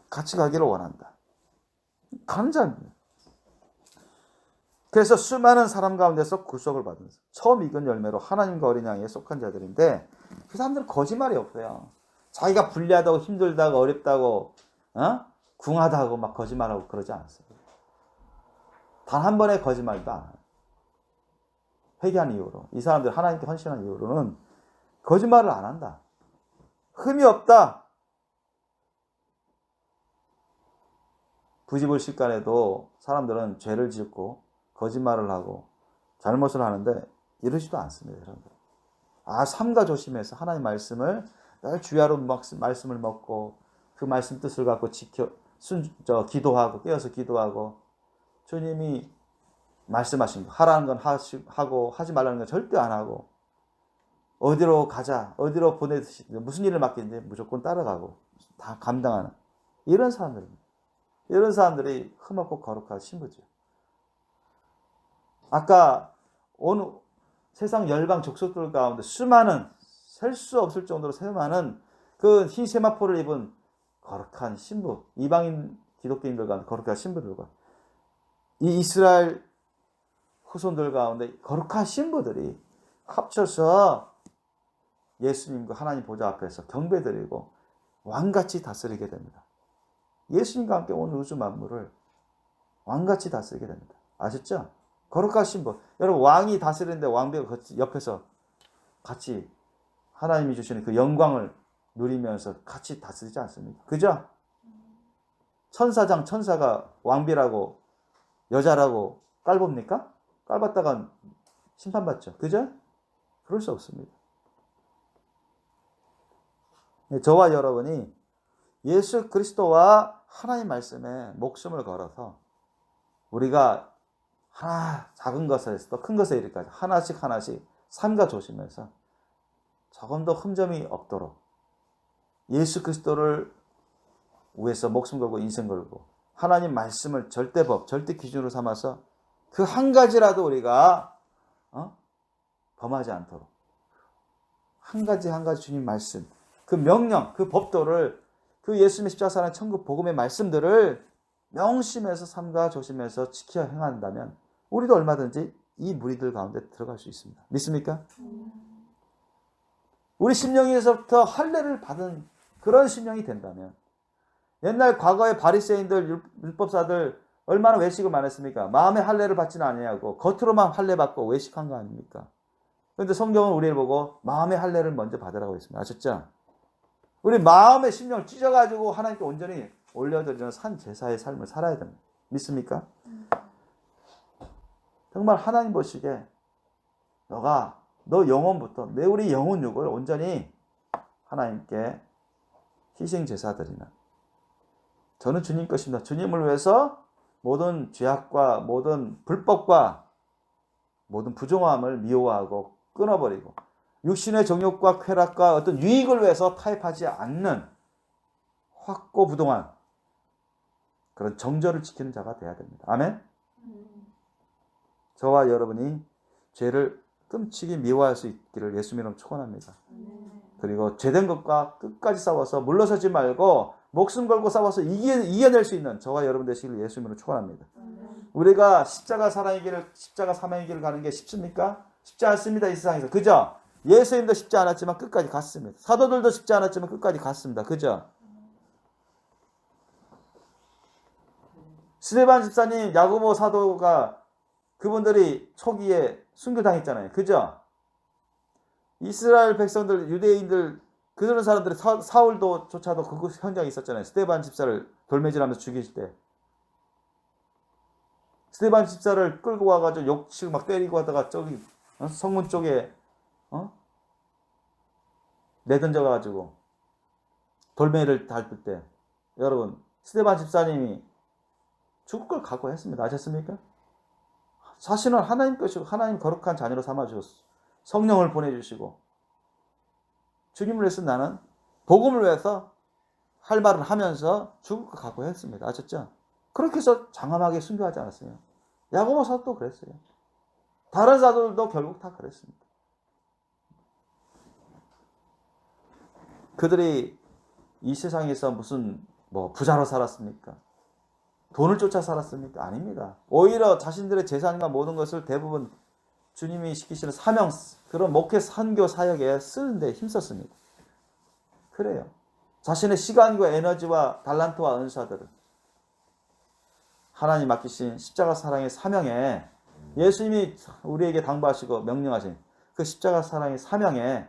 같이 가기를 원한다. 가는 자입니다. 그래서 수많은 사람 가운데서 구속을 받은 처음 익은 열매로 하나님과 어린 양에 속한 자들인데 그 사람들은 거짓말이 없어요. 자기가 불리하다고 힘들다고 어렵다고 궁하다고 막 거짓말하고 그러지 않았어요. 단 한 번의 거짓말도 안 해요. 회개한 이후로 이 사람들 하나님께 헌신한 이후로는 거짓말을 안 한다. 흠이 없다. 부지불식간에도 사람들은 죄를 짓고 거짓말을 하고 잘못을 하는데 이러지도 않습니다. 여러분들. 삼가 조심해서 하나님 말씀을 늘 주야로 말씀을 먹고 그 말씀 뜻을 갖고 기도하고 깨어서 기도하고 주님이 말씀하신 거 하라는 건 하고 하지 말라는 건 절대 안 하고 어디로 가자 어디로 보내듯이 무슨 일을 맡기는데 무조건 따라가고 다 감당하는 이런 사람들입니다. 이런 사람들이 흠없고 거룩한 신부죠. 아까 온 세상 열방 족속들 가운데 수많은 셀 수 없을 정도로 수많은 그 흰 세마포를 입은 거룩한 신부 이방인 기독교인들 가운데 거룩한 신부들과 이 이스라엘 후손들 가운데 거룩한 신부들이 합쳐서 예수님과 하나님 보좌 앞에서 경배드리고 왕같이 다스리게 됩니다. 예수님과 함께 온 우주 만물을 왕같이 다스리게 됩니다. 아셨죠? 거룩한 신부. 여러분, 왕이 다스리는데 왕비가 옆에서 같이 하나님이 주시는 그 영광을 누리면서 같이 다스리지 않습니까? 그죠? 천사가 왕비라고 여자라고 깔봅니까? 깔봤다간 심판받죠. 그죠? 그럴 수 없습니다. 저와 여러분이 예수 그리스도와 하나님 말씀에 목숨을 걸어서 우리가 하나 작은 것에서 큰 것에 이르기까지 하나씩 삼가 조심해서 조금도 흠점이 없도록 예수 그리스도를 위해서 목숨 걸고 인생 걸고 하나님 말씀을 절대법, 절대 기준으로 삼아서 그 한 가지라도 우리가 범하지 않도록 한 가지 주님 말씀, 그 명령, 그 법도를 그 예수님의 십자가 사랑 천국 복음의 말씀들을 명심해서 삼가 조심해서 지켜 행한다면 우리도 얼마든지 이 무리들 가운데 들어갈 수 있습니다. 믿습니까? 우리 심령에서부터 할례를 받은 그런 심령이 된다면 옛날 과거의 바리새인들 율법사들 얼마나 외식을 많이 했습니까? 마음의 할례를 받지는 아니하고 겉으로만 할례 받고 외식한 거 아닙니까? 그런데 성경은 우리를 보고 마음의 할례를 먼저 받으라고 했습니다. 아셨죠? 우리 마음의 심령을 찢어가지고 하나님께 온전히 올려드리는 산 제사의 삶을 살아야 됩니다. 믿습니까? 정말 하나님 보시기에 너 영혼부터 우리 영혼육을 온전히 하나님께 희생 제사 드리는 저는 주님 것입니다. 주님을 위해서 모든 죄악과 모든 불법과 모든 부정함을 미워하고 끊어버리고 육신의 정욕과 쾌락과 어떤 유익을 위해서 타협하지 않는 확고부동한 그런 정절을 지키는 자가 되어야 됩니다. 아멘? 저와 여러분이 죄를 끔찍이 미워할 수 있기를 예수님으로 축원합니다. 그리고 죄된 것과 끝까지 싸워서 물러서지 말고 목숨 걸고 싸워서 이겨낼 수 있는 저와 여러분 되시기를 예수님으로 축원합니다. 우리가 십자가 사랑의 길을 십자가 사명의 길을 가는 게 쉽습니까? 쉽지 않습니다. 이 세상에서. 그죠? 예수님도 쉽지 않았지만 끝까지 갔습니다. 사도들도 쉽지 않았지만 끝까지 갔습니다. 그죠? 스데반 집사님, 야고보 사도가 그분들이 초기에 순교당했잖아요. 그죠? 이스라엘 백성들, 유대인들, 그런 사람들이 사울도 조차도 그 현장에 있었잖아요. 스데반 집사를 돌매질하면서 죽이실 때. 스데반 집사를 끌고 와가지고 욕실 막 때리고 하다가 저기 성문 쪽에 내던져가지고 돌멩이를 밟을 때 여러분 스데반 집사님이 죽을 걸 각오했습니다. 아셨습니까? 자신은 하나님 것이고 하나님 거룩한 자녀로 삼아주셨어. 성령을 보내주시고 주님을 위해서 나는 복음을 위해서 할 말을 하면서 죽을 걸 각오했습니다. 아셨죠? 그렇게 해서 장엄하게 순교하지 않았어요. 야고보 사도도 그랬어요. 다른 사도들도 결국 다 그랬습니다. 그들이 이 세상에서 무슨 부자로 살았습니까? 돈을 쫓아 살았습니까? 아닙니다. 오히려 자신들의 재산과 모든 것을 대부분 주님이 시키시는 사명, 그런 목회 선교 사역에 쓰는데 힘썼습니다. 그래요. 자신의 시간과 에너지와 달란트와 은사들을 하나님 맡기신 십자가 사랑의 사명에 예수님이 우리에게 당부하시고 명령하신 그 십자가 사랑의 사명에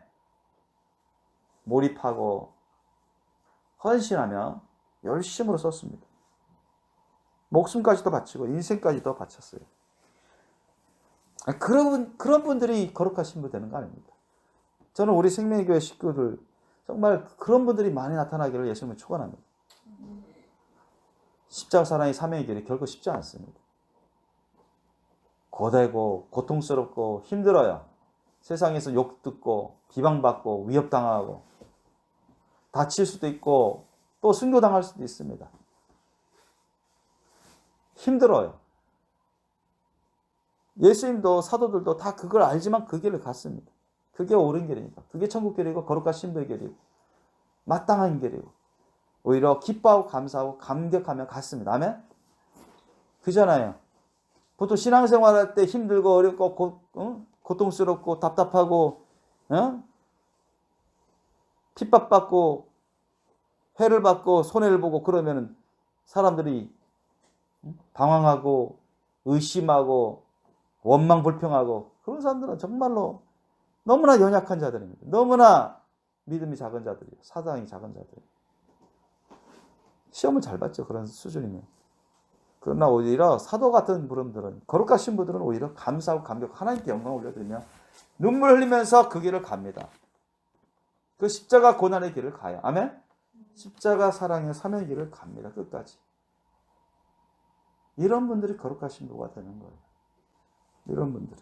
몰입하고 헌신하며 열심으로 썼습니다. 목숨까지도 바치고 인생까지도 바쳤어요. 그런 분들이 거룩한 신부 되는 거 아닙니까? 저는 우리 생명교회 식구들 정말 그런 분들이 많이 나타나기를 예수님을 축원합니다. 십자가 사랑의 사명의 길이 결코 쉽지 않습니다. 고되고 고통스럽고 힘들어요. 세상에서 욕 듣고 비방받고 위협당하고 다칠 수도 있고 또 순교당할 수도 있습니다. 힘들어요. 예수님도 사도들도 다 그걸 알지만 그 길을 갔습니다. 그게 옳은 길이니까. 그게 천국 길이고 거룩한 신부의 길이고 마땅한 길이고 오히려 기뻐하고 감사하고 감격하며 갔습니다. 아멘? 그잖아요. 보통 신앙생활할 때 힘들고 어렵고 고통스럽고 답답하고 핍박받고 해를 받고 손해를 보고 그러면 사람들이 방황하고 의심하고 원망불평하고 그런 사람들은 정말로 너무나 연약한 자들입니다. 너무나 믿음이 작은 자들이에요. 사상이 작은 자들이에요. 시험을 잘 봤죠. 그런 수준이면. 그러나 오히려 사도 같은 분들은 거룩하신 분들은 오히려 감사하고 감격 하나님께 영광을 올려드리며 눈물 흘리면서 그 길을 갑니다. 그 십자가 고난의 길을 가요. 아멘? 십자가 사랑의 사명의 길을 갑니다. 끝까지. 이런 분들이 거룩하신 부가 되는 거예요. 이런 분들이.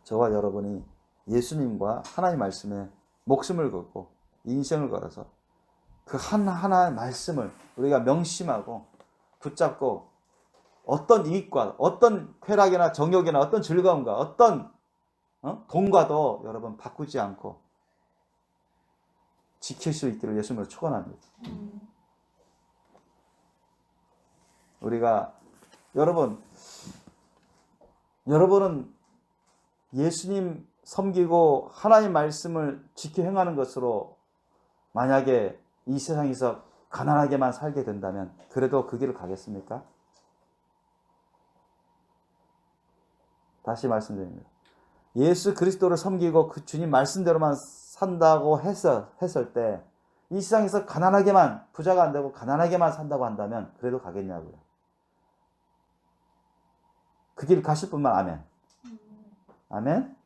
저와 여러분이 예수님과 하나님 말씀에 목숨을 걸고 인생을 걸어서 그 하나하나의 말씀을 우리가 명심하고 붙잡고 어떤 이익과 어떤 쾌락이나 정욕이나 어떤 즐거움과 어떤 돈과도 여러분 바꾸지 않고 지킬 수 있기를 예수님으로 축원합니다. 우리가 여러분은 예수님 섬기고 하나님 말씀을 지켜 행하는 것으로 만약에 이 세상에서 가난하게만 살게 된다면 그래도 그 길을 가겠습니까? 다시 말씀드립니다. 예수 그리스도를 섬기고 그 주님 말씀대로만 산다고 했을 때 이 세상에서 가난하게만 부자가 안 되고 가난하게만 산다고 한다면 그래도 가겠냐고요. 그 길 가실 분만 아멘. 아멘?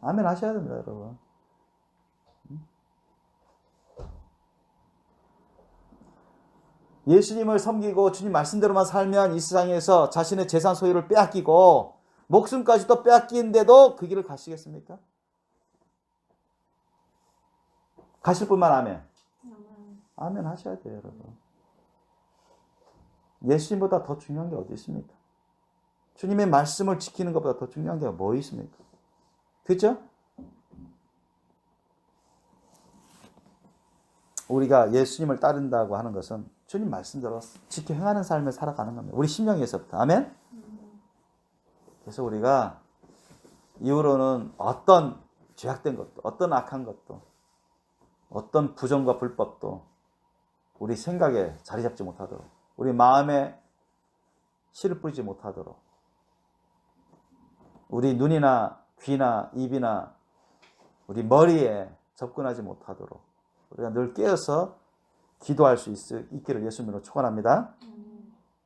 아멘 하셔야 됩니다, 여러분. 예수님을 섬기고 주님 말씀대로만 살면 이 세상에서 자신의 재산 소유를 빼앗기고 목숨까지도 빼앗기는데도 그 길을 가시겠습니까? 가실 분만 아멘. 아멘 하셔야 돼요, 여러분. 예수님보다 더 중요한 게 어디 있습니까? 주님의 말씀을 지키는 것보다 더 중요한 게 뭐 있습니까? 그렇죠? 우리가 예수님을 따른다고 하는 것은 주님 말씀대로 지켜 행하는 삶을 살아가는 겁니다. 우리 심령에서부터. 아멘? 그래서 우리가 이후로는 어떤 죄악된 것도, 어떤 악한 것도, 어떤 부정과 불법도 우리 생각에 자리 잡지 못하도록, 우리 마음에 씨를 뿌리지 못하도록, 우리 눈이나 귀나 입이나 우리 머리에 접근하지 못하도록 우리가 늘 깨어서 기도할 수 있기를 예수님으로 축원합니다.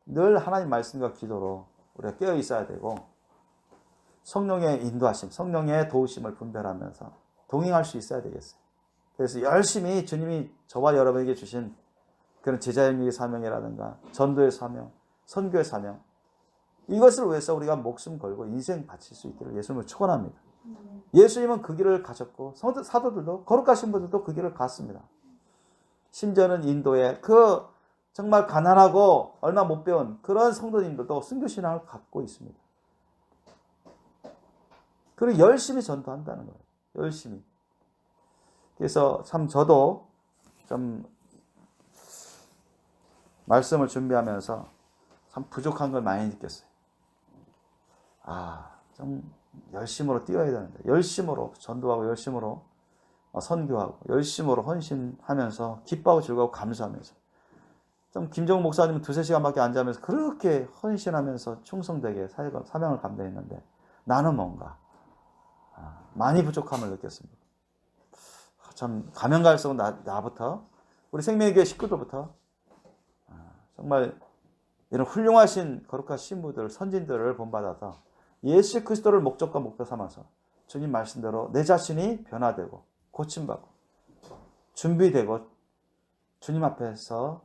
늘 하나님 말씀과 기도로 우리가 깨어 있어야 되고 성령의 인도하심, 성령의 도우심을 분별하면서 동행할 수 있어야 되겠어요. 그래서 열심히 주님이 저와 여러분에게 주신 그런 제자형의 사명이라든가 전도의 사명, 선교의 사명 이것을 위해서 우리가 목숨 걸고 인생 바칠 수 있기를 예수님을 축원합니다. 예수님은 그 길을 가셨고 사도들도 거룩하신 분들도 그 길을 갔습니다. 심지어는 인도에 그 정말 가난하고 얼마 못 배운 그런 성도님들도 순교신앙을 갖고 있습니다. 그리고 열심히 전도한다는 거예요. 열심히. 그래서 참 저도 좀 말씀을 준비하면서 참 부족한 걸 많이 느꼈어요. 좀 열심으로 뛰어야 되는데 열심으로 전도하고 열심으로 선교하고 열심으로 헌신하면서 기뻐하고 즐거워 감사하면서 좀 김정은 목사님은 2-3시간밖에 안 자면서 그렇게 헌신하면서 충성되게 사명을 감당했는데 나는 뭔가 많이 부족함을 느꼈습니다. 참 가면 갈수록 나부터 우리 생명교회 식구들부터 정말 이런 훌륭하신 거룩한 신부들 선진들을 본받아서 예수 그리스도를 목적과 목표 삼아서 주님 말씀대로 내 자신이 변화되고 고침받고 준비되고 주님 앞에서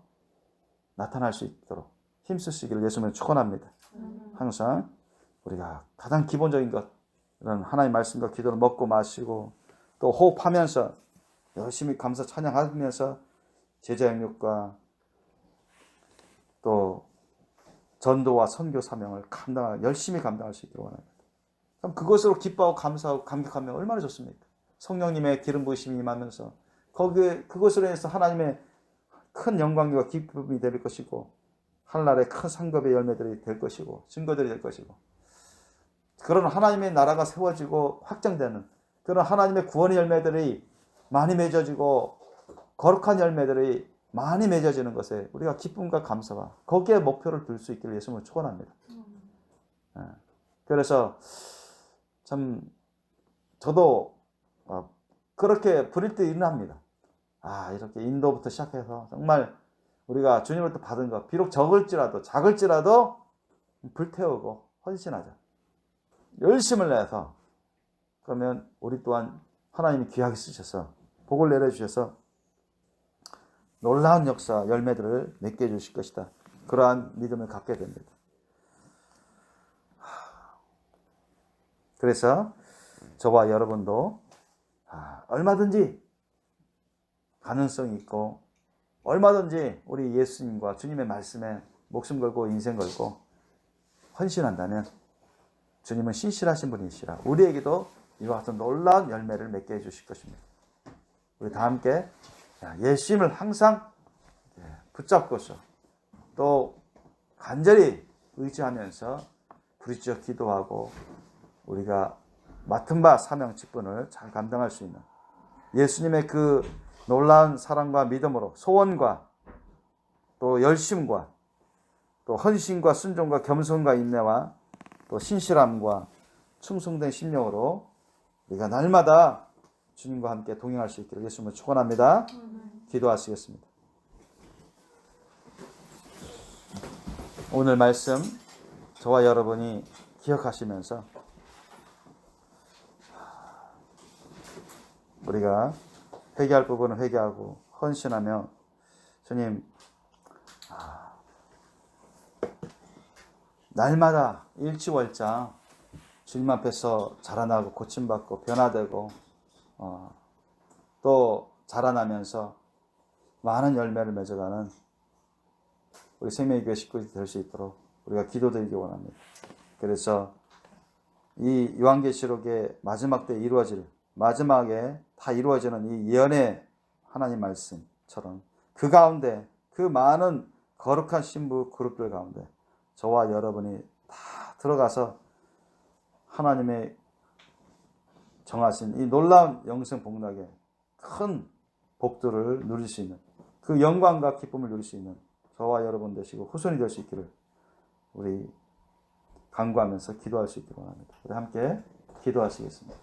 나타날 수 있도록 힘쓰시기를 예수님을 축원합니다. 항상 우리가 가장 기본적인 것 이런 하나님의 말씀과 기도를 먹고 마시고 또 호흡하면서 열심히 감사 찬양하면서 제자 영역과 또 전도와 선교 사명을 열심히 감당할 수 있기를 원합니다. 그럼 그것으로 기뻐하고 감사하고 감격하면 얼마나 좋습니까? 성령님의 기름 부으심이 임하면서 그것으로 인해서 하나님의 큰 영광과 기쁨이 될 것이고 하늘나라의 큰 상급의 열매들이 될 것이고 증거들이 될 것이고 그런 하나님의 나라가 세워지고 확장되는 그런 하나님의 구원의 열매들이 많이 맺어지고 거룩한 열매들이 많이 맺어지는 것에 우리가 기쁨과 감사가 거기에 목표를 둘 수 있기를 예수님을 축원합니다. 그래서 참 저도 그렇게 부릴 때 일어납니다. 이렇게 인도부터 시작해서 정말 우리가 주님으로부터 받은 것 비록 작을지라도 불태우고 헌신하자. 열심을 내서 그러면 우리 또한 하나님이 귀하게 쓰셔서 복을 내려주셔서 놀라운 역사 열매들을 맺게 해주실 것이다. 그러한 믿음을 갖게 됩니다. 그래서 저와 여러분도 얼마든지 가능성이 있고 얼마든지 우리 예수님과 주님의 말씀에 목숨 걸고 인생 걸고 헌신한다면 주님은 신실하신 분이시라 우리에게도 이와 같은 놀라운 열매를 맺게 해주실 것입니다. 우리 다 함께 예수님을 항상 붙잡고서 또 간절히 의지하면서 부르짖어 기도하고 우리가 맡은 바 사명 직분을 잘 감당할 수 있는 예수님의 그 놀라운 사랑과 믿음으로 소원과 또 열심과 또 헌신과 순종과 겸손과 인내와 또 신실함과 충성된 심령으로 우리가 날마다 주님과 함께 동행할 수 있기를 예수님을 축원합니다. 기도하시겠습니다. 오늘 말씀 저와 여러분이 기억하시면서 우리가 회개할 부분은 회개하고 헌신하며 주님 날마다 일취월장 주님 앞에서 자라나고 고침받고 변화되고 또 자라나면서 많은 열매를 맺어가는 우리 생명의 교회 식구들이 될 수 있도록 우리가 기도드리기 원합니다. 그래서 이 요한계시록의 마지막 때 마지막에 다 이루어지는 이 예언의 하나님 말씀처럼 그 가운데 그 많은 거룩한 신부 그룹들 가운데 저와 여러분이 다 들어가서 하나님의 정하신 이 놀라운 영생 복락의 큰 복들을 누릴 수 있는 그 영광과 기쁨을 누릴 수 있는 저와 여러분 되시고 후손이 될 수 있기를 우리 간구하면서 기도할 수 있기를 원합니다. 우리 함께 기도하시겠습니다.